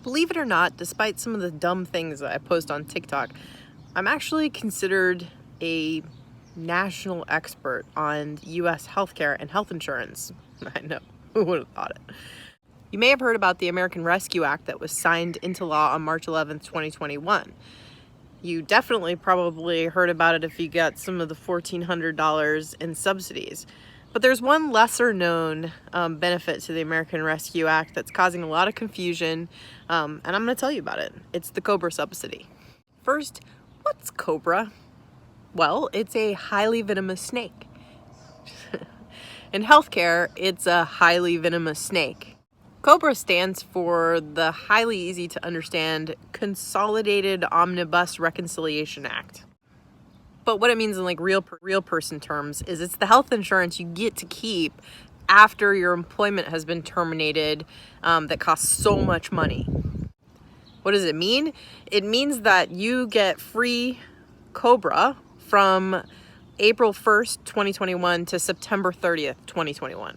Believe it or not, despite some of the dumb things that I post on TikTok, I'm actually considered a national expert on US healthcare and health insurance. I know, who would have thought it? You may have heard about the American Rescue Act that was signed into law on March 11th, 2021. You definitely probably heard about it if you got some of the $1,400 in subsidies. But there's one lesser known benefit to the American Rescue Act that's causing a lot of confusion, and I'm going to tell you about it. It's the COBRA Subsidy. First, what's COBRA? Well, it's a highly venomous snake. In healthcare, it's a highly venomous snake. COBRA stands for the Highly Easy to Understand Consolidated Omnibus Reconciliation Act. But what it means in like real person terms is it's the health insurance you get to keep after your employment has been terminated that costs so much money. What does it mean? It means that you get free COBRA from April 1st, 2021 to September 30th, 2021.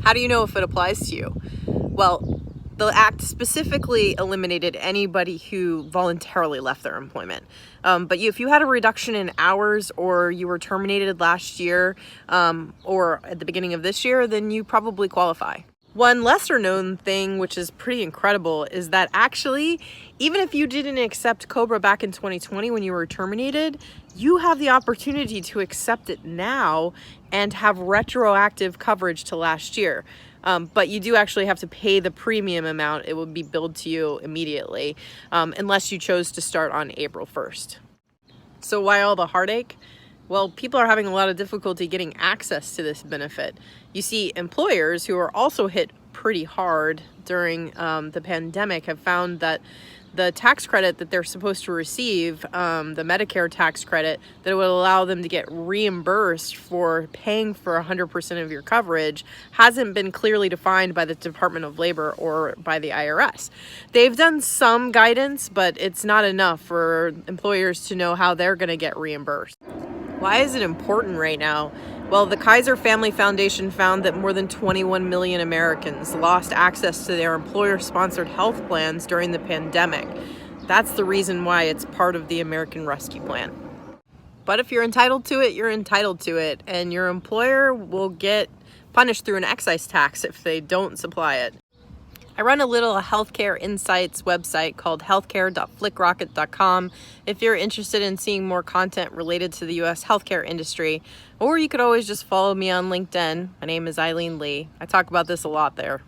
How do you know if it applies to you? Well, the act specifically eliminated anybody who voluntarily left their employment. But if you had a reduction in hours or you were terminated last year or at the beginning of this year, then you probably qualify. One lesser known thing, which is pretty incredible, is that actually, even if you didn't accept COBRA back in 2020 when you were terminated, you have the opportunity to accept it now and have retroactive coverage to last year. But you do actually have to pay the premium amount. It will be billed to you immediately, unless you chose to start on April 1st. So why all the heartache? Well, people are having a lot of difficulty getting access to this benefit. You see, employers who are also hit pretty hard during the pandemic have found that the tax credit that they're supposed to receive, the Medicare tax credit, that would allow them to get reimbursed for paying for 100% of your coverage, hasn't been clearly defined by the Department of Labor or by the IRS. They've done some guidance, but it's not enough for employers to know how they're going to get reimbursed. Why is it important right now? Well, the Kaiser Family Foundation found that more than 21 million Americans lost access to their employer-sponsored health plans during the pandemic. That's the reason why it's part of the American Rescue Plan. But if you're entitled to it, you're entitled to it, and your employer will get punished through an excise tax if they don't supply it. I run a little healthcare insights website called healthcare.flickrocket.com if you're interested in seeing more content related to the US healthcare industry, or you could always just follow me on LinkedIn. My name is Eileen Lee. I talk about this a lot there.